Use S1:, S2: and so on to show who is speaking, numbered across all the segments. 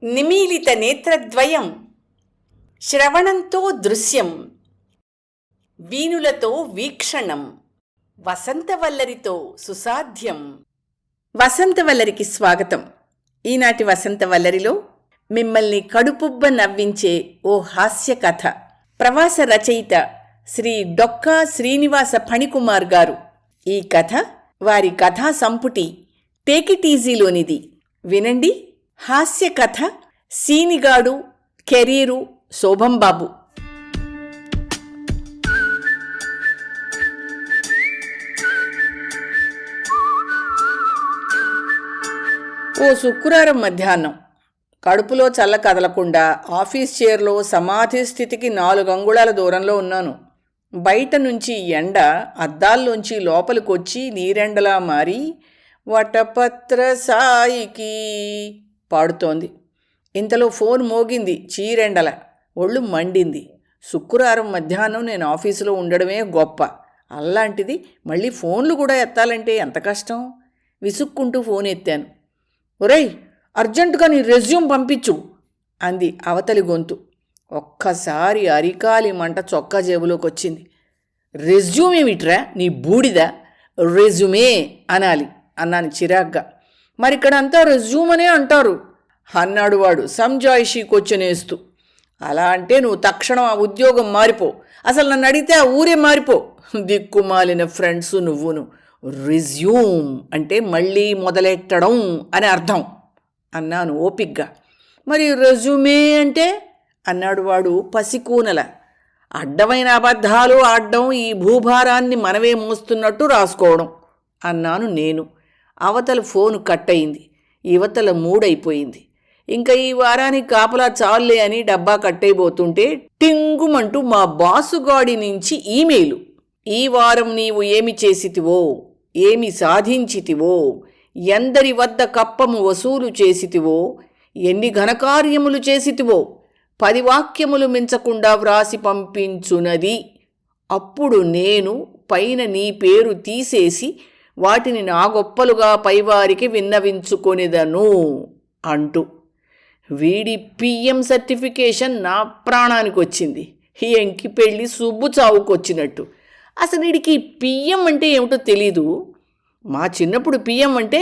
S1: నిమీలిత నేత్రద్వయం, శ్రవణంతో దృశ్యం, వీణులతో వీక్షణం, వసంతవల్లరితో సుసాధ్యం. వసంతవల్లరికి స్వాగతం. ఈనాటి వసంతవల్లరిలో మిమ్మల్ని కడుపుబ్బ నవ్వించే ఓ హాస్య కథ. ప్రవాస రచయిత శ్రీ డొక్కా శ్రీనివాస ఫణికుమార్ గారు ఈ కథ వారి కథా సంపుటి టేక్ ఇట్ ఈజీలోనిది. వినండి. హాస్య కథ సీనిగాడు కెరీరు శోభంబాబు. ఓ శుక్రవారం మధ్యాహ్నం కడుపులో చల్ల కదలకుండా ఆఫీస్ చైర్లో సమాధి స్థితికి 4 అంగుళాల దూరంలో ఉన్నాను. బయట నుంచి ఎండ అద్దాల్లోంచి లోపలికొచ్చి నీరెండలా మారి వటపత్ర సాయికి పాడుతోంది. ఇంతలో ఫోన్ మోగింది. చీరెండల ఒళ్ళు మండింది. శుక్రవారం మధ్యాహ్నం నేను ఆఫీసులో ఉండడమే గొప్ప, అలాంటిది మళ్ళీ ఫోన్లు కూడా ఎత్తాలంటే ఎంత కష్టం. విసుక్కుంటూ ఫోన్ ఎత్తాను. ఒరేయ్, అర్జెంటుగా నీ రెజ్యూమ్ పంపించు అంది అవతలి గొంతు. ఒక్కసారి అరికాలి మంట చొక్కా జేబులోకి వచ్చింది. రెజ్యూమ్ ఏమిట్రా నీ బూడిద, రెజ్యూమే అనాలి అన్నాను చిరాగ్గా. మరిక్కడంతా రెజ్యూమ్ అనే అంటారు అన్నాడు వాడు సంజాయిషీ కొచ్చనేస్తూ. అలా అంటే నువ్వు తక్షణం ఆ ఉద్యోగం మారిపో, అసలు నన్ను అడిగితే ఆ ఊరే మారిపో. దిక్కుమాలిన ఫ్రెండ్స్ నువ్వును. రెజ్యూమ్ అంటే మళ్ళీ మొదలెట్టడం అని అర్థం అన్నాను ఓపిగ్గా. మరి రెజ్యూమే అంటే అన్నాడు వాడు పసికూనల. అడ్డమైన అబద్ధాలు ఆడడం, ఈ భూభారాన్ని మనమే మోస్తున్నట్టు రాసుకోవడం అన్నాను నేను. అవతల ఫోను కట్ అయింది. యువతల మూడైపోయింది. ఇంకా ఈ వారానికి కాపలా చాలులే అని డబ్బా కట్టయిపోతుంటే టింగుమంటూ మా బాసుగాడి నుంచి ఈమెయిలు. ఈ వారం నీవు ఏమి చేసితివో, ఏమి సాధించితివో, ఎందరి వద్ద కప్పము వసూలు చేసితివో, ఎన్ని ఘనకార్యములు చేసితివో 10 వాక్యములు మించకుండా వ్రాసి పంపించునది. అప్పుడు నేను పైన నీ పేరు తీసేసి వాటిని నా గొప్పలుగా పైవారికి విన్నవించుకొనిదను అంటూ. వీడి పిఎం సర్టిఫికేషన్ నా ప్రాణానికి వచ్చింది. ఎంకి పెళ్ళి సుబ్బు చావుకొచ్చినట్టు. అసలు వీడికి పిఎం అంటే ఏమిటో తెలీదు. మా చిన్నప్పుడు పిఎం అంటే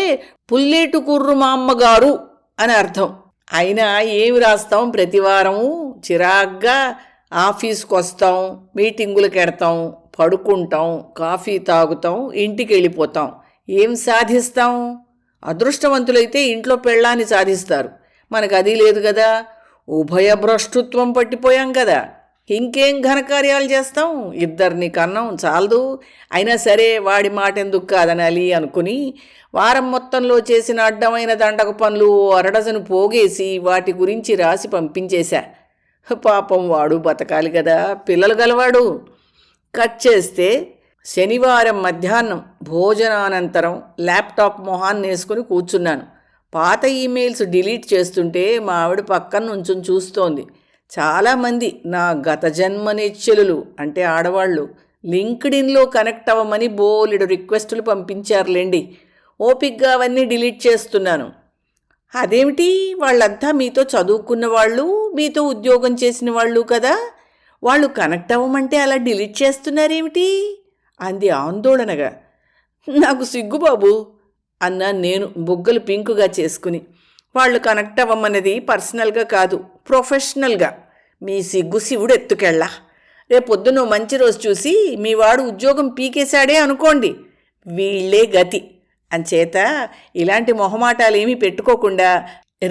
S1: పుల్లేటు కుర్రు మా అమ్మగారు అని అర్థం. అయినా ఏమి రాస్తాం, ప్రతివారము చిరాగ్గా ఆఫీస్కి వస్తాం, మీటింగులకు ఎడతాం, పడుకుంటాం, కాఫీ తాగుతాం, ఇంటికి వెళ్ళిపోతాం. ఏం సాధిస్తాం? అదృష్టవంతులైతే ఇంట్లో పెళ్ళాన్ని సాధిస్తారు. మనకు అది లేదు కదా. ఉభయ భ్రష్టుత్వం పట్టిపోయాం కదా. ఇంకేం ఘనకార్యాలు చేస్తాం? 2 కన్నాం చాలదు. అయినా సరే వాడి మాట ఎందుకు కాదనాలి అనుకుని వారం మొత్తంలో చేసిన అడ్డమైన దండక పనులు 1 డజను పోగేసి వాటి గురించి రాసి పంపించేశా. పాపం వాడు బతకాలి కదా, పిల్లలు గలవాడు. కట్ చేస్తే శనివారం మధ్యాహ్నం భోజనానంతరం ల్యాప్టాప్ మొహాన్ని వేసుకుని కూర్చున్నాను. పాత ఈమెయిల్స్ డిలీట్ చేస్తుంటే మా ఆవిడ పక్కన నుంచుని చూస్తోంది. చాలామంది నా గత జన్మ నిశ్చలులు అంటే ఆడవాళ్ళు లింక్డ్ఇన్లో కనెక్ట్ అవ్వమని బోలెడు రిక్వెస్టులు పంపించారులేండి. ఓపిక్గా అవన్నీ డిలీట్ చేస్తున్నాను. అదేమిటి, వాళ్ళంతా మీతో చదువుకున్న వాళ్ళు, మీతో ఉద్యోగం చేసిన వాళ్ళు కదా, వాళ్ళు కనెక్ట్ అవ్వమంటే అలా డిలీట్ చేస్తున్నారేమిటి అంది ఆందోళనగా. నాకు సిగ్గుబాబు అన్నాను నేను బుగ్గలు పింకుగా చేసుకుని. వాళ్ళు కనెక్ట్ అవ్వమన్నది పర్సనల్గా కాదు, ప్రొఫెషనల్గా. మీ సిగ్గు శివుడు ఎత్తుకెళ్ళా. రేపొద్దున మంచి రోజు చూసి మీ వాడు ఉద్యోగం పీకేశాడే అనుకోండి, వీళ్ళే గతి. అంచేత ఇలాంటి మొహమాటాలు ఏమీ పెట్టుకోకుండా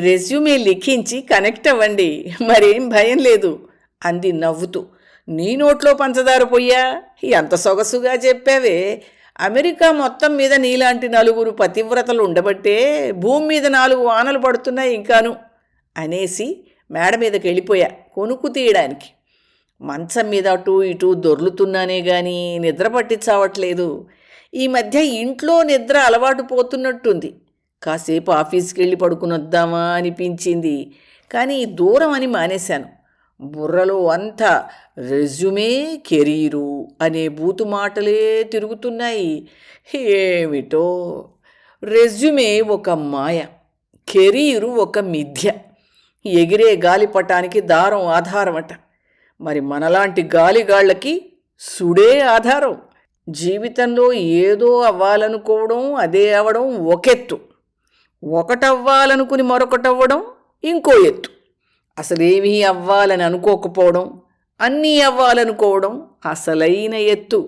S1: రెజ్యూమే లిఖించి కనెక్ట్ అవ్వండి, మరేం భయం లేదు అంది నవ్వుతూ. నీ నోట్లో పంచదార పొయ్యా, ఎంత సొగసుగా చెప్పావే. అమెరికా మొత్తం మీద నీలాంటి 4 పతివ్రతలు ఉండబట్టే భూమి మీద 4 వానలు పడుతున్నాయి ఇంకాను అనేసి మేడ మీదకి వెళ్ళిపోయా కొనుక్కు తీయడానికి. మంచం మీద అటు ఇటు దొర్లుతున్నానే కానీ నిద్ర పట్టించావట్లేదు. ఈ మధ్య ఇంట్లో నిద్ర అలవాటు పోతున్నట్టుంది. కాసేపు ఆఫీస్కి వెళ్ళి పడుకునొద్దామా అనిపించింది, కానీ దూరం అని మానేశాను. బుర్రలో అంతా రెజ్యూమే, కెరీరు అనే బూతు మాటలే తిరుగుతున్నాయి. ఏమిటో, రెజ్యూమే ఒక మాయ, కెరీరు ఒక మిథ్య. ఎగిరే గాలిపటానికి దారం ఆధారమట. మరి మనలాంటి గాలిగాళ్లకి సుడే ఆధారం. జీవితంలో ఏదో అవ్వాలనుకోవడం, అదే అవడం ఒకెత్తు. ఒకటవ్వాలనుకుని మరొకటవ్వడం ఇంకో ఎత్తు. అసలేమీ అవ్వాలని అనుకోకపోవడం, అన్నీ అవ్వాలనుకోవడం అసలైన ఎత్తు.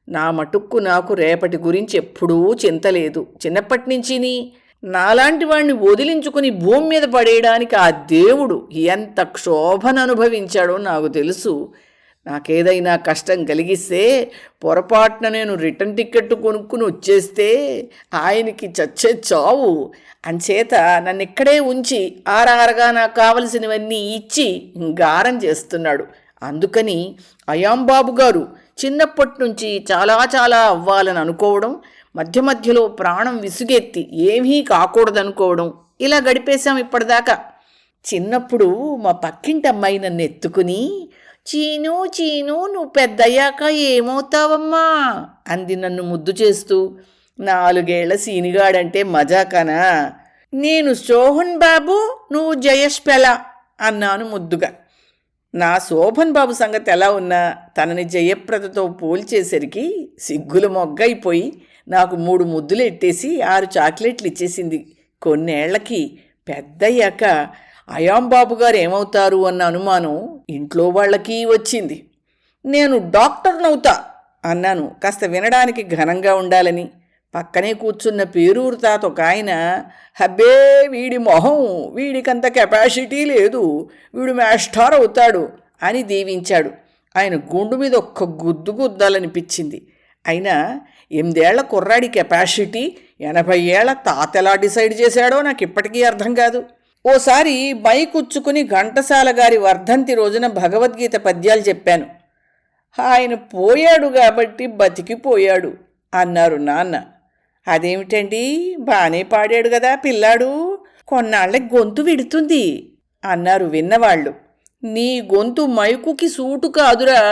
S1: నా మటుక్కు నాకు రేపటి గురించి ఎప్పుడూ చింతలేదు. చిన్నప్పటినుంచిని నాలాంటి వాణ్ణి వదిలించుకుని భూమి మీద పడేయడానికి ఆ దేవుడు ఎంత క్షోభను అనుభవించాడో నాకు తెలుసు. నాకేదైనా కష్టం కలిగిస్తే, పొరపాటున నేను రిటర్న్ టికెట్ కొనుక్కుని వచ్చేస్తే ఆయనకి చచ్చే చావు. అంచేత నన్ను ఇక్కడే ఉంచి ఆరారగా నాకు కావలసినవన్నీ ఇచ్చి గారం చేస్తున్నాడు. అందుకని అయాంబాబు గారు చిన్నప్పటి నుంచి చాలా చాలా అవ్వాలని అనుకోవడం, మధ్య మధ్యలో ప్రాణం విసుగెత్తి ఏమీ కాకూడదనుకోవడం, ఇలా గడిపేశాం ఇప్పటిదాకా. చిన్నప్పుడు మా పక్కింటి అమ్మాయి నన్ను ఎత్తుకుని, చీను చీను నువ్వు పెద్దయ్యాక ఏమవుతావమ్మా అంది నన్ను ముద్దు చేస్తూ. 4 ఏళ్ల సీనిగాడంటే మజాకనా? నేను సోహన్ బాబు, నువ్వు జయేష్ పెల అన్నాను ముద్దుగా. నా శోభన్ బాబు సంగతి ఎలా ఉన్నా తనని జయప్రదతో పోల్చేసరికి సిగ్గులు మొగ్గైపోయి నాకు 3 ముద్దులు ఎట్టేసి 6 చాక్లెట్లు ఇచ్చేసింది. కొన్నేళ్లకి పెద్దయ్యాక అయాంబాబు గారు ఏమవుతారు అన్న అనుమానం ఇంట్లో వాళ్ళకి వచ్చింది. నేను డాక్టర్నవుతా అన్నాను, కాస్త వినడానికి ఘనంగా ఉండాలని. పక్కనే కూర్చున్న పేరూరు తాత ఒక ఆయన, హబ్బే వీడి మొహం, వీడికంత కెపాసిటీ లేదు, వీడు మాస్టర్ అవుతాడు అని దీవించాడు. ఆయన గుండు మీద ఒక్క గుద్దు గుద్దాలనిపించింది. అయినా 8 ఏళ్ల కుర్రాడి కెపాసిటీ 80 ఏళ్ల తాత ఎలా డిసైడ్ చేశాడో నాకు ఇప్పటికీ అర్థం కాదు. ఓసారి మైకుచ్చుకుని ఘంటసాల గారి వర్ధంతి రోజున భగవద్గీత పద్యాలు చెప్పాను. ఆయన పోయాడు కాబట్టి బతికిపోయాడు అన్నారు నాన్న. అదేమిటండి, బాగానే పాడాడు కదా పిల్లాడు, కొన్నాళ్ళకి గొంతు విడుతుంది అన్నారు విన్నవాళ్ళు. నీ గొంతు మైకుకి సూటు కాదురా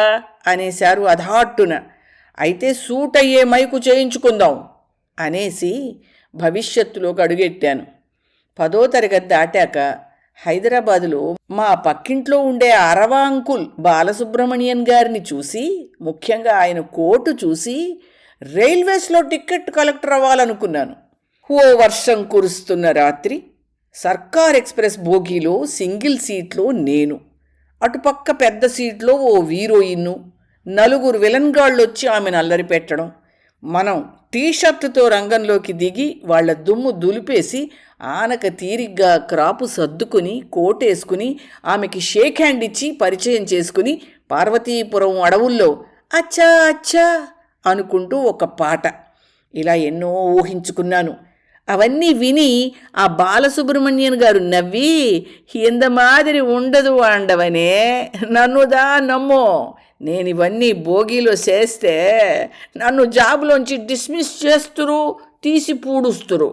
S1: అనేశారు అధాట్టున. అయితే సూట్ అయ్యే మైకు చేయించుకుందాం అనేసి భవిష్యత్తులోకి అడుగెట్టాను. 10వ తరగతి దాటాక హైదరాబాదులో మా పక్కింట్లో ఉండే అరవా అంకుల్ బాలసుబ్రమణియన్ గారిని చూసి, ముఖ్యంగా ఆయన కోటు చూసి రైల్వేస్లో టికెట్ కలెక్టర్ అవ్వాలనుకున్నాను. ఓ వర్షం కురుస్తున్న రాత్రి సర్కార్ ఎక్స్ప్రెస్ బోగీలో సింగిల్ సీట్లో నేను, అటుపక్క పెద్ద సీట్లో ఓ హీరోయిన్ను, 4 విలన్గాళ్ళొచ్చి ఆమెను అల్లరి పెట్టడం. మనం టీషర్టుతో రంగంలోకి దిగి వాళ్ల దుమ్ము దులిపేసి ఆనక తీరిగ్గా క్రాపు సర్దుకుని కోటేసుకుని ఆమెకి షేక్ హ్యాండ్ ఇచ్చి పరిచయం చేసుకుని పార్వతీపురం అడవుల్లో అచ్చా అచ్చా అనుకుంటూ ఒక పాట. ఇలా ఎన్నో ఊహించుకున్నాను. అవన్నీ విని ఆ బాలసుబ్రహ్మణ్యన్ గారు నవ్వి, ఇంద మాదిరి ఉండదు అండవనే, నన్నుదా నమ్మో, నేను ఇవన్నీ భోగిలో చేస్తే నన్ను జాబులోంచి డిస్మిస్ చేస్తురు, తీసి పూడుస్తురు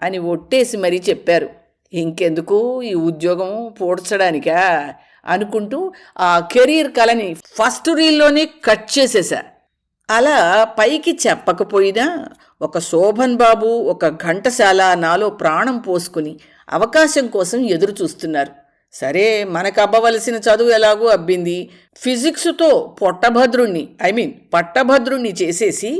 S1: అని ఒట్టేసి మరీ చెప్పారు. ఇంకెందుకు ఈ ఉద్యోగం పూడ్చడానికా అనుకుంటూ ఆ కెరీర్ కళని ఫస్ట్ రీల్లోనే కట్ చేసేసా. అలా పైకి చెప్పకపోయినా ఒక శోభన్ బాబు, ఒక ఘంటసాల నాలో ప్రాణం పోసుకుని అవకాశం కోసం ఎదురు చూస్తున్నారు. సరే, మనకు అబ్బవలసిన చదువు ఎలాగూ అబ్బింది. ఫిజిక్స్తో పట్టభద్రుణ్ణి చేసేసి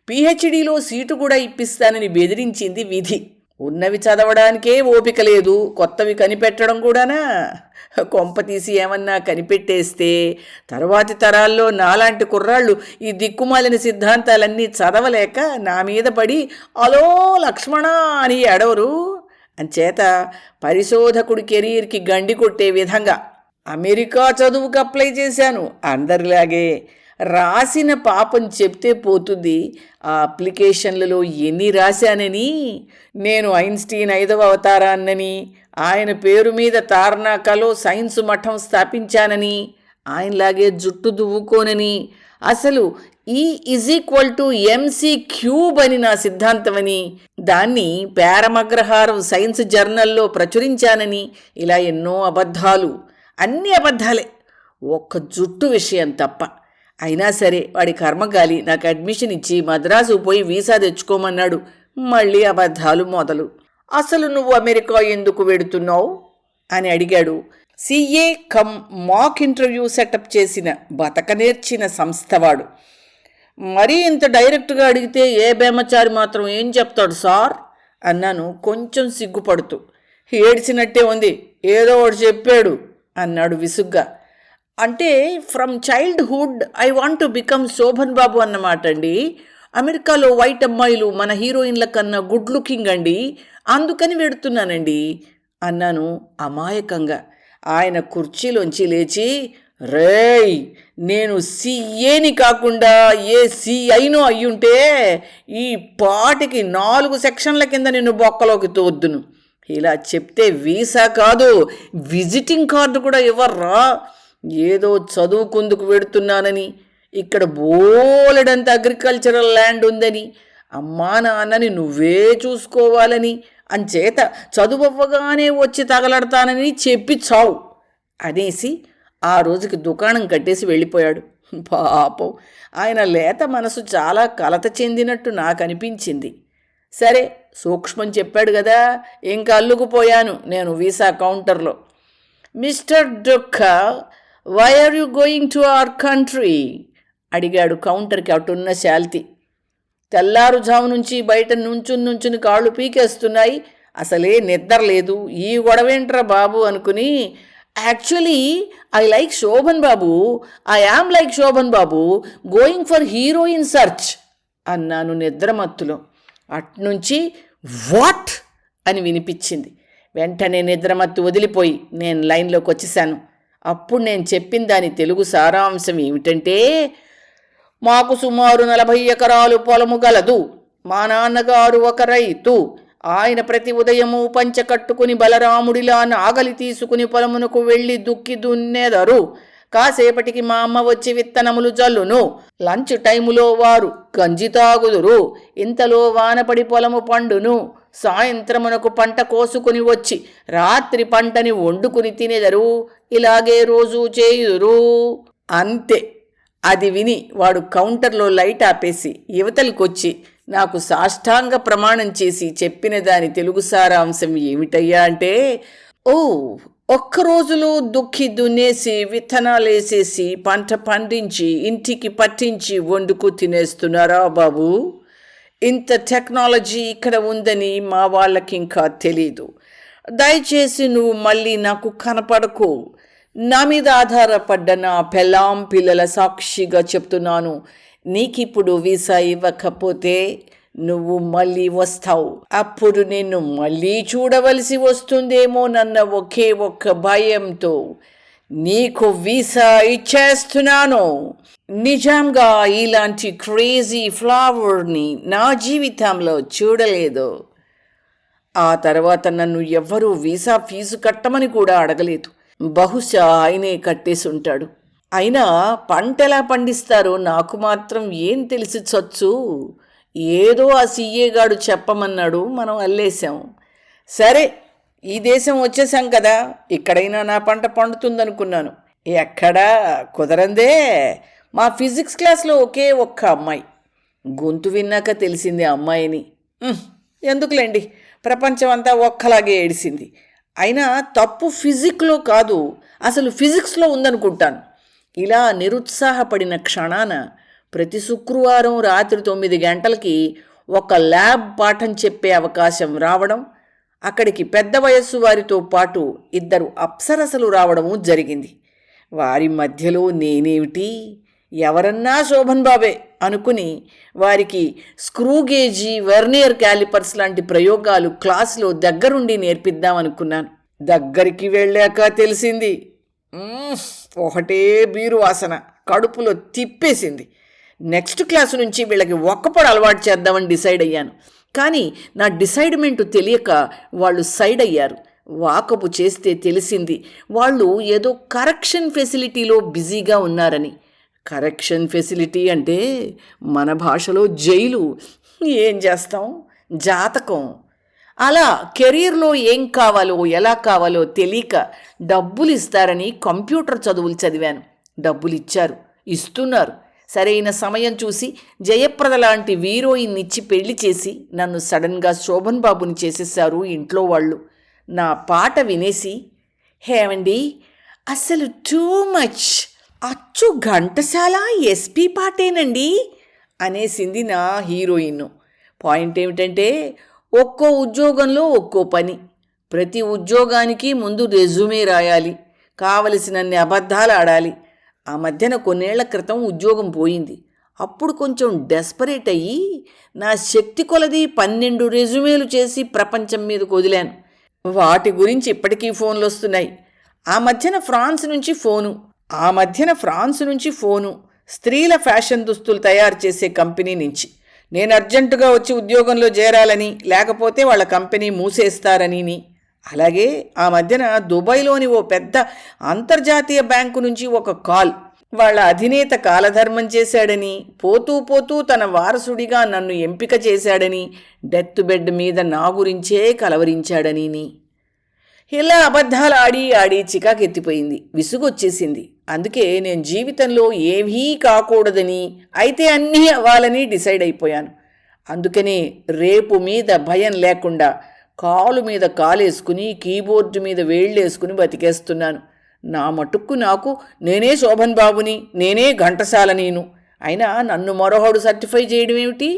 S1: పిహెచ్డీలో సీటు కూడా ఇప్పిస్తానని బెదిరించింది విధి. ఉన్నవి చదవడానికే ఓపిక లేదు, కొత్తవి కనిపెట్టడం కూడానా? కొంపతీసి ఏమన్నా కనిపెట్టేస్తే తరువాతి తరాల్లో నాలాంటి కుర్రాళ్ళు ఈ దిక్కుమాలిన సిద్ధాంతాలన్నీ చదవలేక నా మీద పడి అలో లక్ష్మణ అని ఎడవరు. అంచేత పరిశోధకుడి కెరీర్కి గండి కొట్టే విధంగా అమెరికా చదువుకు అప్లై చేశాను. అందరిలాగే రాసిన పాపం చెప్తే పోతుంది. ఆ అప్లికేషన్లలో ఎన్ని రాశానని, నేను ఐన్స్టీన్ 5వ అవతారాన్నని, ఆయన పేరు మీద తార్నాకలో సైన్స్ మఠం స్థాపించానని, ఆయనలాగే జుట్టు దువ్వుకోనని, అసలు E=mc³ అని నా సిద్ధాంతమని, దాన్ని పేరమగ్రహారం సైన్స్ జర్నల్లో ప్రచురించానని, ఇలా ఎన్నో అబద్ధాలు. అన్నీ అబద్ధాలే, ఒక్క జుట్టు విషయం తప్ప. అయినా సరే వాడి కర్మగాలి నాకు అడ్మిషన్ ఇచ్చి మద్రాసు పోయి వీసా తెచ్చుకోమన్నాడు. మళ్ళీ అబద్ధాలు మొదలు. అసలు నువ్వు అమెరికా ఎందుకు వెడుతున్నావు? అని అడిగాడు CA come mock interview setup చేసిన బతకనేర్చిన సంస్థవాడు. మరీ ఇంత డైరెక్ట్గా అడిగితే ఏ బేమచారి మాత్రం ఏం చెప్తాడు సార్ అన్నాను కొంచెం సిగ్గుపడుతూ. ఏడ్చినట్టే ఉంది, ఏదో ఒకటి చెప్పాడు అన్నాడు విసుగ్గా. అంటే from childhood I want to become Shobhan Babu అన్నమాట అండి. అమెరికాలో వైట్ అమ్మాయిలు మన హీరోయిన్ల కన్నా గుడ్ లుకింగ్ అండి, అందుకని వెడుతున్నానండి అన్నాను అమాయకంగా. ఆయన కుర్చీలోంచి లేచి, రేయ్, నేను సిఏని కాకుండా ఏ సిఐనో అయ్యుంటే ఈ పాటికి 4 సెక్షన్ల కింద నిన్ను బొక్కలోకి తోద్దును. ఇలా చెప్తే వీసా కాదు, విజిటింగ్ కార్డు కూడా ఇవ్వర్రా. ఏదో చదువుకుందుకు వెడుతున్నానని, ఇక్కడ బోలెడంత అగ్రికల్చరల్ ల్యాండ్ ఉందని, అమ్మా నాన్నని నువ్వే చూసుకోవాలని, అంచేత చదువవ్వగానే వచ్చి తగలడతానని చెప్పి చావు అనేసి ఆ రోజుకి దుకాణం కట్టేసి వెళ్ళిపోయాడు. పాపం ఆయన లేత మనసు చాలా కలత చెందినట్టు నాకు అనిపించింది. సరే, సూక్ష్మం చెప్పాడు కదా, ఇంకా అల్లుకుపోయాను నేను వీసా కౌంటర్లో. Mister Dukka, why are you going to our country అడిగాడు కౌంటర్కి అటున్న శాల్తీ. తెల్లారుజాము నుంచి బయట నుంచుని కాళ్ళు పీకేస్తున్నాయి, అసలే నిద్ర లేదు, ఈ గొడవేంట్రా బాబు అనుకుని, actually I like Shobhan Babu, I am like Shobhan Babu, going for heroine search అన్నాను నిద్రమత్తులో. అట్నుంచి వాట్ అని వినిపించింది. వెంటనే నిద్రమత్తు వదిలిపోయి నేను లైన్లోకి వచ్చేసాను. అప్పుడు నేను చెప్పిన దాని తెలుగు సారాంశం ఏమిటంటే, మాకు సుమారు 40 ఎకరాలు పొలము గలదు. మా నాన్నగారు ఒక రైతు. ఆయన ప్రతి ఉదయము పంచ కట్టుకుని బలరాముడిలా నాగలి తీసుకుని పొలమునకు వెళ్ళి దుక్కి దున్నేదరు. కాసేపటికి మా అమ్మ వచ్చి విత్తనములు జల్లును. లంచ్ టైములో వారు గంజి తాగుదురు. ఇంతలో వానపడి పొలము పండును. సాయంత్రమునకు పంట కోసుకుని వచ్చి రాత్రి పంటని వండుకుని తినేదరు. ఇలాగే రోజూ చేయుదురు. అంతే. అది విని వాడు కౌంటర్లో లైట్ ఆపేసి యువతలకొచ్చి నాకు సాష్టాంగ ప్రమాణం చేసి చెప్పిన దాని తెలుగు సారాంశం ఏమిటయ్యా అంటే, ఓ, ఒక్క రోజులో దుక్కి దున్నేసి విత్తనాలేసేసి పంట పండించి ఇంటికి పట్టించి వండుకు తినేస్తున్నారా బాబు? ఇంత టెక్నాలజీ ఇక్కడ ఉందని మా వాళ్ళకి ఇంకా తెలీదు. దయచేసి నువ్వు మళ్ళీ నాకు కనపడకు. నా మీద ఆధారపడ్డ నా పెళ్ళాం పిల్లల సాక్షిగా చెప్తున్నాను, నీకిప్పుడు వీసా ఇవ్వకపోతే నువ్వు మళ్ళీ వస్తావు. అప్పుడు నిన్ను మళ్ళీ చూడవలసి వస్తుందేమోనన్న ఒకే ఒక్క భయంతో నీకు వీసా ఇచ్చేస్తున్నాను. నిజంగా ఇలాంటి క్రేజీ ఫ్లవర్ని నా జీవితంలో చూడలేదు. ఆ తర్వాత నన్ను ఎవ్వరూ వీసా ఫీజు కట్టమని కూడా అడగలేదు. బహుశా ఆయనే కట్టేసి ఉంటాడు. అయినా పంటెలా పండిస్తారో నాకు మాత్రం ఏం తెలిసి చచ్చు. ఏదో ఆ సీఏ గాడు చెప్పమన్నాడు, మనం అల్లేసాం. సరే, ఈ దేశం వచ్చేసాం కదా, ఇక్కడైనా నా పంట పండుతుందనుకున్నాను. ఎక్కడా కుదరందే. మా ఫిజిక్స్ క్లాస్లో ఒకే ఒక్క అమ్మాయి. గొంతు విన్నాక తెలిసింది అమ్మాయిని. ఎందుకులేండి, ప్రపంచం అంతా ఒక్కలాగే ఏడిసింది. అయినా తప్పు ఫిజిక్స్లో కాదు, అసలు ఫిజిక్స్లో ఉందనుకుంటాను. ఇలా నిరుత్సాహపడిన క్షణాన ప్రతి శుక్రవారం రాత్రి 9 గంటలకి ఒక ల్యాబ్ పాఠం చెప్పే అవకాశం రావడం, అక్కడికి పెద్ద వయస్సు వారితో పాటు 2 అప్సరసలు రావడము జరిగింది. వారి మధ్యలో నేనేమిటి, ఎవరన్నా శోభన్ బాబే అనుకుని వారికి స్క్రూగేజీ, వెర్నియర్ క్యాలిపర్స్ లాంటి ప్రయోగాలు క్లాసులో దగ్గరుండి నేర్పిద్దామనుకున్నాను. దగ్గరికి వెళ్ళాక తెలిసింది, ఒకటే బీరు వాసన కడుపులో తిప్పేసింది. నెక్స్ట్ క్లాసు నుంచి వీళ్ళకి ఒక్కపొడ అలవాటు చేద్దామని డిసైడ్ అయ్యాను. కానీ నా డిసైడ్మెంట్ తెలియక వాళ్ళు సైడ్ అయ్యారు. వాకపు చేస్తే తెలిసింది వాళ్ళు ఏదో కరెక్షన్ ఫెసిలిటీలో బిజీగా ఉన్నారని. కరెక్షన్ ఫెసిలిటీ అంటే మన భాషలో జైలు. ఏం చేస్తాం, జాతకం. అలా కెరీర్లో ఏం కావాలో ఎలా కావాలో తెలియక డబ్బులు ఇస్తారని కంప్యూటర్ చదువులు చదివాను. డబ్బులు ఇచ్చారు, ఇస్తున్నారు. సరైన సమయం చూసి జయప్రద లాంటి హీరోయిన్ ఇచ్చి పెళ్లి చేసి నన్ను సడన్గా శోభన్ బాబుని చేసేశారు ఇంట్లో వాళ్ళు. నా పాట వినేసి హేవండి, అసలు టూ మచ్, అచ్చు ఘంటసాల ఎస్పీ పాటేనండి అనేసింది నా హీరోయిన్. పాయింట్ ఏమిటంటే, ఒక్కో ఉద్యోగంలో ఒక్కో పని. ప్రతి ఉద్యోగానికి ముందు రెజ్యూమే రాయాలి, కావలసినన్ని అబద్ధాలు ఆడాలి. ఆ మధ్యన కొన్నేళ్ల క్రితం ఉద్యోగం పోయింది. అప్పుడు కొంచెం డెస్పరేట్ అయ్యి నా శక్తి కొలది 12 రెజ్యూమేలు చేసి ప్రపంచం మీదకు వదిలాను. వాటి గురించి ఇప్పటికీ ఫోన్లు వస్తున్నాయి. ఆ మధ్యన ఫ్రాన్స్ నుంచి ఫోను, స్త్రీల ఫ్యాషన్ దుస్తులు తయారు చేసే కంపెనీ నుంచి. నేను అర్జెంటుగా వచ్చి ఉద్యోగంలో చేరాలని, లేకపోతే వాళ్ళ కంపెనీ మూసేస్తారని. అలాగే ఆ మధ్యన దుబాయ్లోని ఓ పెద్ద అంతర్జాతీయ బ్యాంకు నుంచి ఒక కాల్. వాళ్ళ అధినేత కాలధర్మం చేశాడని, పోతూ పోతూ తన వారసుడిగా నన్ను ఎంపిక చేశాడని, డెత్ బెడ్ మీద నా గురించే కలవరించాడని. ఇలా అబద్ధాలు ఆడి ఆడి చికాకెత్తిపోయింది, విసుగొచ్చేసింది. అందుకే నేను జీవితంలో ఏమీ కాకూడదని, అయితే అన్నీ అవ్వాలని డిసైడ్ అయిపోయాను. అందుకనే రేపు మీద భయం లేకుండా కాలు మీద కాలేసుకుని కీబోర్డు మీద వేళ్ళేసుకుని బతికేస్తున్నాను. నా మటుక్కు నాకు నేనే శోభన్ బాబుని, నేనే ఘంటసాల నేను. అయినా నన్ను మరొకడు సర్టిఫై చేయడం ఏమిటి?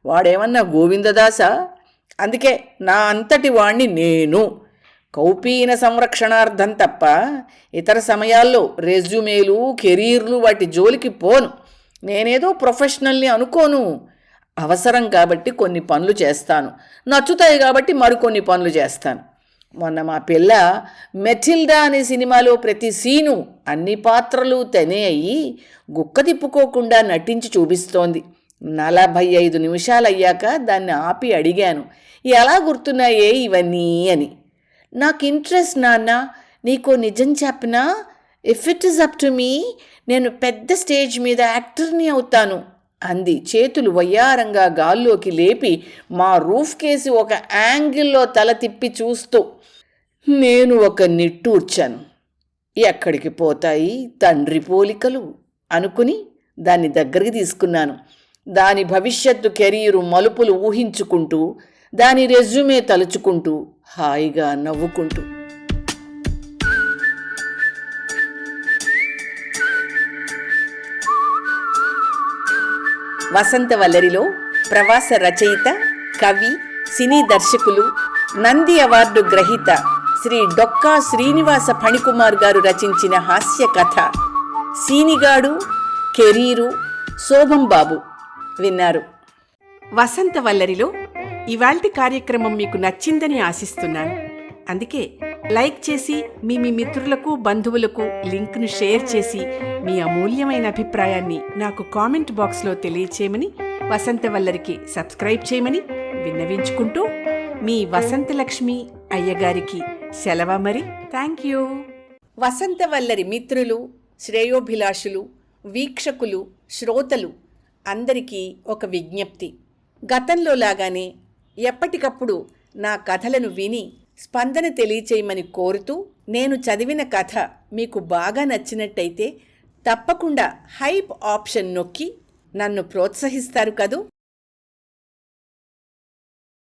S1: వాడేమన్నా గోవిందదాసా? అందుకే నా అంతటి వాణ్ణి నేను. కౌపీన సంరక్షణార్థం తప్ప ఇతర సమయాల్లో రెజ్యూమేలు, కెరీర్లు వాటి జోలికి పోను. నేనేదో ప్రొఫెషనల్ని అనుకోను. అవసరం కాబట్టి కొన్ని పనులు చేస్తాను, నచ్చుతాయి కాబట్టి మరికొన్ని పనులు చేస్తాను. మొన్న మా పిల్ల మెథిల్డా అనే సినిమాలో ప్రతి సీను, అన్ని పాత్రలు తనే అయ్యి గుక్క తిప్పుకోకుండా నటించి చూపిస్తోంది. 45 నిమిషాలయ్యాక దాన్ని ఆపి అడిగాను, ఎలా గుర్తున్నాయే ఇవన్నీ అని. నాకు ఇంట్రెస్ట్ నాన్న, నీకో నిజం చెప్పనా? If it is up to me, నేను పెద్ద స్టేజ్ మీద యాక్టర్ని అవుతాను అంది, చేతులు వయ్యారంగా గాల్లోకి లేపి మా రూఫ్ కేసి ఒక యాంగిల్లో తల తిప్పి చూస్తూ. నేను ఒక నిట్టూర్చాను. ఎక్కడికి పోతాయి తండ్రి పోలికలు అనుకుని దాన్ని దగ్గరికి తీసుకున్నాను. దాని భవిష్యత్తు కెరీరు మలుపులు ఊహించుకుంటూ, దాని రెజ్యూమే తలుచుకుంటూ, హాయిగా నవ్వుకుంటూ. వసంతవల్లరిలో ప్రవాస రచయిత, కవి, సినీ దర్శకులు, నంది అవార్డు గ్రహీత శ్రీ డొక్కా శ్రీనివాస ఫణికుమార్ గారు రచించిన హాస్య కథ సీనిగాడు కెరీరు శోభం బాబు విన్నారు.
S2: వసంతవల్లరిలో ఇవాల్టి కార్యక్రమం మీకు నచ్చిందని ఆశిస్తున్నాను. అందుకే లైక్ చేసి మీ మిత్రులకు, బంధువులకు లింక్ను షేర్ చేసి మీ అమూల్యమైన అభిప్రాయాన్ని నాకు కామెంట్ బాక్స్లో తెలియచేయమని, వసంతవల్లరికి సబ్స్క్రైబ్ చేయమని విన్నవించుకుంటూ మీ వసంతలక్ష్మి అయ్యగారికి సెలవు మరి. Thank you.
S1: వసంతవల్లరి మిత్రులు, శ్రేయోభిలాషులు, వీక్షకులు, శ్రోతలు అందరికీ ఒక విజ్ఞప్తి. గతంలో లాగానే ఎప్పటికప్పుడు నా కథలను విని స్పందన తెలియచేయమని కోరుతూ, నేను చదివిన కథ మీకు బాగా నచ్చినట్టయితే తప్పకుండా హైప్ ఆప్షన్ నొక్కి నన్ను ప్రోత్సహిస్తారు కదూ.